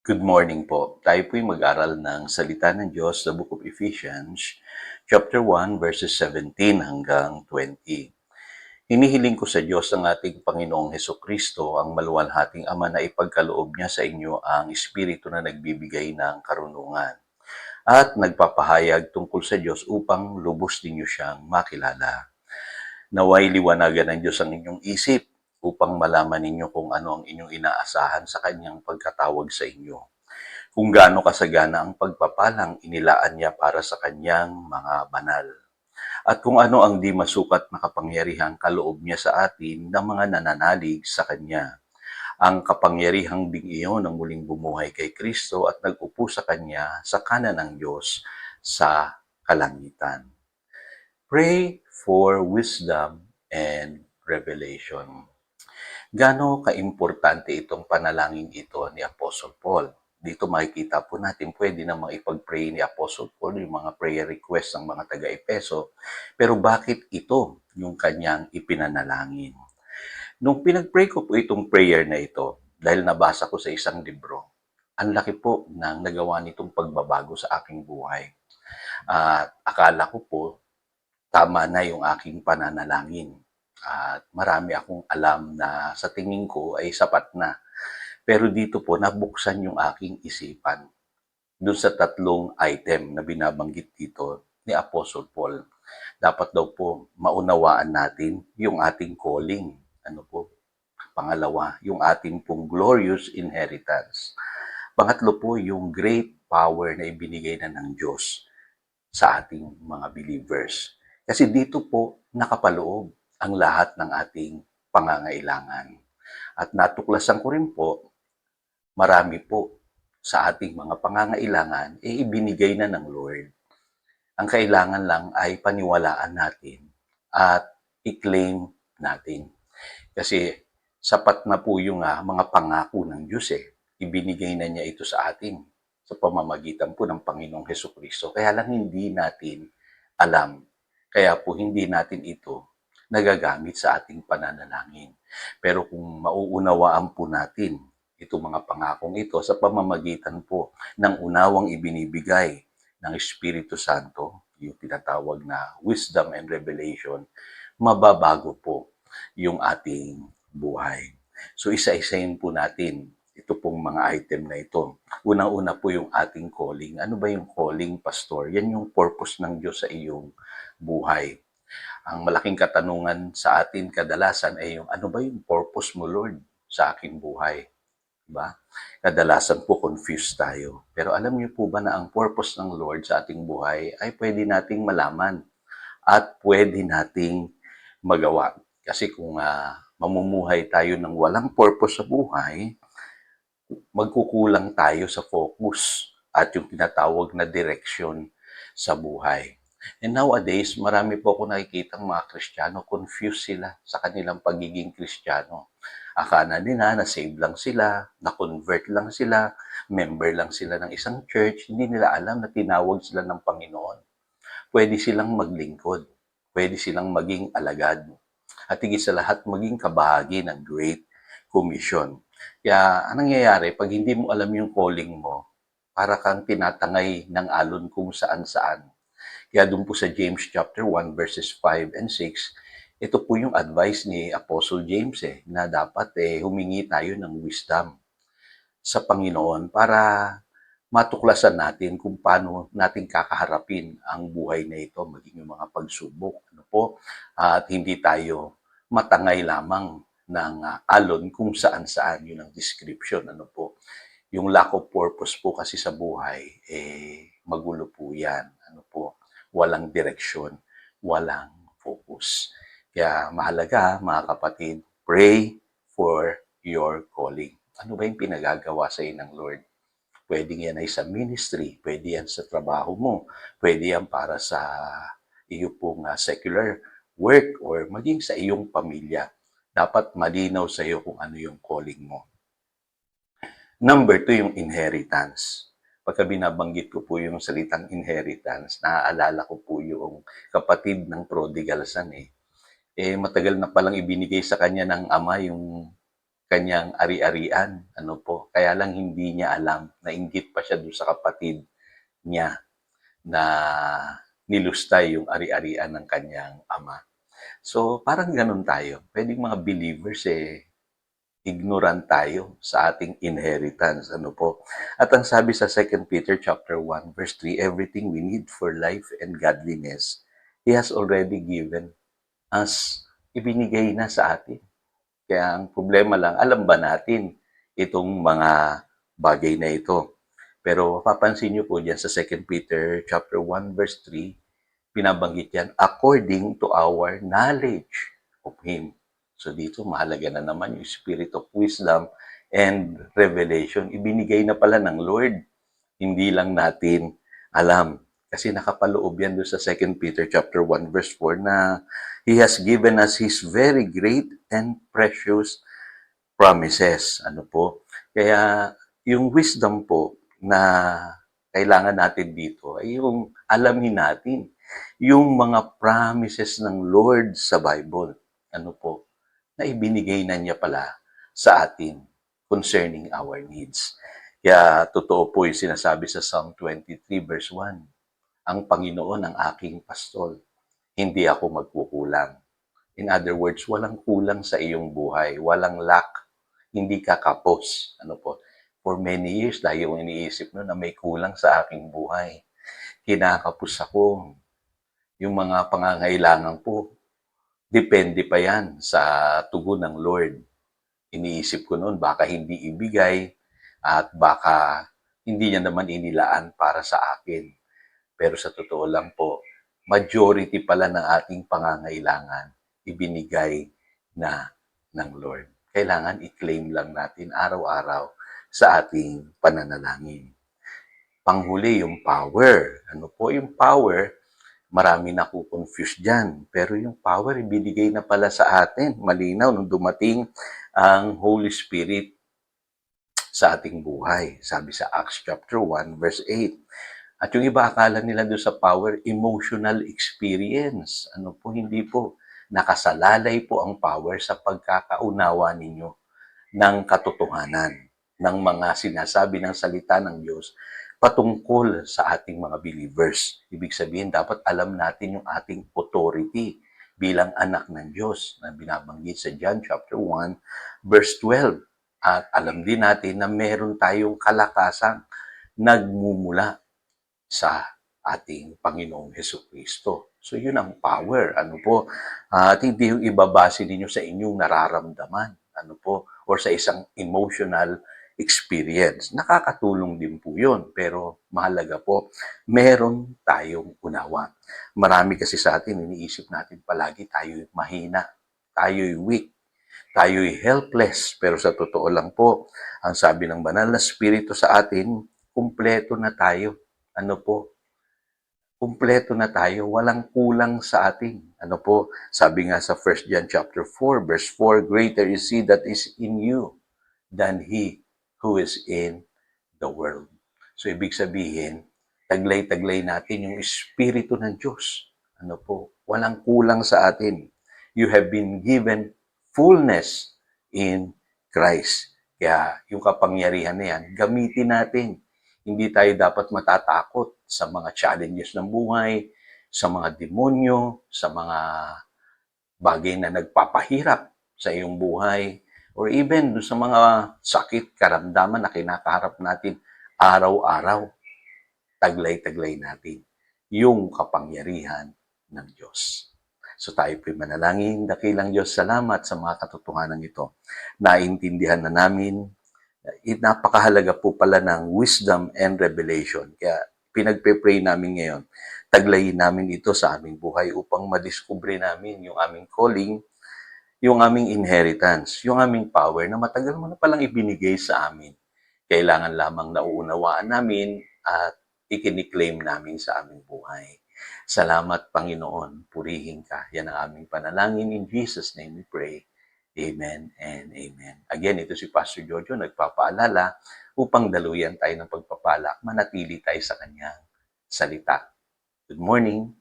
Good morning po. Tayo po'y mag-aral ng salita ng Diyos sa Book of Ephesians, chapter 1, verses 17 hanggang 20. Hinihiling ko sa Diyos ang ating Panginoong Hesukristo, ang maluwalhating Ama, na ipagkaloob niya sa inyo ang Espiritu na nagbibigay ng karunungan at nagpapahayag tungkol sa Diyos upang lubos ninyo siyang makilala. Naway liwanagan ng Diyos ang inyong isip upang malaman ninyo kung ano ang inyong inaasahan sa kanyang pagkatawag sa inyo, kung gaano kasagana ang pagpapalang inilaan niya para sa kanyang mga banal, at kung ano ang di masukat na kapangyarihang kaloob niya sa atin ng mga nananalig sa kanya. Ang kapangyarihang ding iyon ang muling bumuhay kay Kristo at nag-upo sa kanya sa kanan ng Diyos sa kalangitan. Pray for wisdom and revelation. Gaano kaimportante itong panalangin ito ni Apostle Paul? Dito makikita po natin, pwede namang ipag-pray ni Apostle Paul yung mga prayer requests ng mga taga-Epeso. Pero bakit ito yung kanyang ipinanalangin? Nung pinag-pray ko po itong prayer na ito, dahil nabasa ko sa isang libro, ang laki po ng nagawa nitong pagbabago sa aking buhay. At akala ko po, tama na yung aking pananalangin. At marami akong alam na sa tingin ko ay sapat na. Pero dito po, nabuksan yung aking isipan doon sa tatlong item na binabanggit dito ni Apostle Paul. Dapat daw po maunawaan natin yung ating calling. Ano po? Pangalawa, yung ating pong glorious inheritance. Pangatlo po, yung great power na ibinigay na ng Diyos sa ating mga believers. Kasi dito po nakapaloob ang lahat ng ating pangangailangan. At natuklasan ko rin po, marami po sa ating mga pangangailangan ibinigay na ng Lord. Ang kailangan lang ay paniwalaan natin at i-claim natin. Kasi sapat na po yung mga pangako ng Diyos Ibinigay na niya ito sa atin sa pamamagitan po ng Panginoong Hesukristo. Kaya lang hindi natin alam. Kaya po hindi natin ito nagagamit sa ating pananalangin. Pero kung mauunawaan po natin itong mga pangakong ito sa pamamagitan po ng unawang ibinibigay ng Espiritu Santo, yung tinatawag na wisdom and revelation, mababago po yung ating buhay. So isa-isahin po natin ito pong mga item na ito. Unang-una po yung ating calling. Ano ba yung calling, Pastor? Yan yung purpose ng Diyos sa iyong buhay. Ang malaking katanungan sa atin kadalasan ay yung ano ba yung purpose mo, Lord, sa aking buhay? Diba? Kadalasan po confused tayo. Pero alam niyo po ba na ang purpose ng Lord sa ating buhay ay pwede nating malaman at pwede nating magawa. Kasi kung mamumuhay tayo ng walang purpose sa buhay, magkukulang tayo sa focus at yung tinatawag na direksyon sa buhay. And nowadays, marami po ako nakikitang mga Kristiyano, confused sila sa kanilang pagiging Kristiyano. Akala nila na save lang sila, na-convert lang sila, member lang sila ng isang church, hindi nila alam na tinawag sila ng Panginoon. Pwede silang maglingkod, pwede silang maging alagad, at higit sa lahat maging kabahagi ng Great Commission. Kaya anong nangyayari, pag hindi mo alam yung calling mo, para kang tinatangay ng alon kung saan-saan. Kaya doon po sa James chapter 1 verses 5 and 6, ito po yung advice ni Apostle James na dapat humingi tayo ng wisdom sa Panginoon para matuklasan natin kung paano natin kakaharapin ang buhay na ito, maging yung mga pagsubok. Ano po? At hindi tayo matangay lamang ng alon kung saan-saan. Yun ang description. Ano po? Yung lack of purpose po kasi sa buhay, magulo po yan. Ano po? Walang direksyon, walang focus. Kaya mahalaga, mga kapatid, pray for your calling. Ano ba yung pinagagawa sa ng Lord? Pwede yan ay sa ministry, pwede yan sa trabaho mo, pwede yan para sa iyo pong secular work or maging sa iyong pamilya. Dapat malinaw sa iyo kung ano yung calling mo. Number 2, yung inheritance. Pagka binabanggit ko po yung salitang inheritance, naaalala ko po yung kapatid ng prodigal son matagal na palang ibinigay sa kanya ng ama yung kanyang ari-arian. Ano po, kaya lang hindi niya alam, nainggit pa siya do'n sa kapatid niya na nilustay yung ari-arian ng kanyang ama. So, parang gano'n tayo. Puwedeng mga believers, ignorant tayo sa ating inheritance, ano po. At ang sabi sa 2 Peter chapter 1 verse 3, everything we need for life and godliness, He has already given us. Ibinigay na sa atin. Kaya ang problema lang, alam ba natin itong mga bagay na ito? Pero papansin niyo po diyan sa 2 Peter chapter 1 verse 3, binabanggit yan, according to our knowledge of Him. So dito, mahalaga na naman yung spirit of wisdom and revelation. Ibinigay na pala ng Lord. Hindi lang natin alam. Kasi nakapaloob yan doon sa 2 Peter chapter 1 verse 4 na He has given us His very great and precious promises. Ano po? Kaya yung wisdom po na kailangan natin dito ay yung alamin natin yung mga promises ng Lord sa Bible. Ano po? Na ibinigay na niya pala sa atin concerning our needs. Kaya totoo po yung sinasabi sa Psalm 23 verse 1, ang Panginoon ang aking pastol, hindi ako magkukulang. In other words, walang kulang sa iyong buhay, walang lack, hindi ka kapos. Ano po? For many years, dahil yung iniisip no na may kulang sa aking buhay. Kinakapos ako. Yung mga pangangailangan po, depende pa yan sa tugon ng Lord. Iniisip ko noon, baka hindi ibigay at baka hindi niya naman inilaan para sa akin. Pero sa totoo lang po, majority pala ng ating pangangailangan ibinigay na ng Lord. Kailangan i-claim lang natin araw-araw sa ating pananalangin. Panghuli, yung power. Ano po yung power? Marami naku-confuse dyan. Pero yung power, ibinigay na pala sa atin. Malinaw nung dumating ang Holy Spirit sa ating buhay. Sabi sa Acts chapter 1, verse 8. At yung iba akala nila doon sa power, emotional experience. Ano po, hindi po. Nakasalalay po ang power sa pagkakaunawa ninyo ng katotohanan ng mga sinasabi ng salita ng Diyos patungkol sa ating mga believers. Ibig sabihin, dapat alam natin yung ating authority bilang anak ng Diyos na binabanggit sa John chapter 1, verse 12. At alam din natin na meron tayong kalakasang nagmumula sa ating Panginoong Hesukristo. So yun ang power. Ano po? At hindi yung ibabase ninyo sa inyong nararamdaman. Ano po? Or sa isang emotional experience. Nakakatulong din po yun. Pero mahalaga po, meron tayong unawa. Marami kasi sa atin, iniisip natin palagi tayo'y mahina, tayo'y weak, tayo'y helpless. Pero sa totoo lang po, ang sabi ng banal na spirito sa atin, kumpleto na tayo. Ano po? Kumpleto na tayo, walang kulang sa atin. Ano po? Sabi nga sa 1 John chapter 4 verse 4, greater is he that is in you than he who is in the world. So ibig sabihin, taglay-taglay natin yung espiritu ng Diyos. Ano po? Walang kulang sa atin. You have been given fullness in Christ. Kaya yung kapangyarihan na yan, gamitin natin. Hindi tayo dapat matatakot sa mga challenges ng buhay, sa mga demonyo, sa mga bagay na nagpapahirap sa iyong buhay, or even sa mga sakit, karamdaman na kinakaharap natin araw-araw. Taglay-taglay natin yung kapangyarihan ng Diyos. So tayo po'y manalangin, dakilang Diyos, salamat sa mga katotohanan ito. Naintindihan na namin, napakahalaga po pala ng wisdom and revelation. Kaya pinagpe-pray namin ngayon, taglayin namin ito sa aming buhay upang madiskubre namin yung aming calling, yung aming inheritance, yung aming power na matagal mo na palang ibinigay sa amin. Kailangan lamang nauunawaan namin at ikiniklaim namin sa aming buhay. Salamat, Panginoon. Purihin ka. Yan ang aming panalangin. In Jesus' name we pray. Amen and amen. Again, ito si Pastor Jojo nagpapaalala upang daluyan tayo ng pagpapala, manatili tayo sa kanyang salita. Good morning.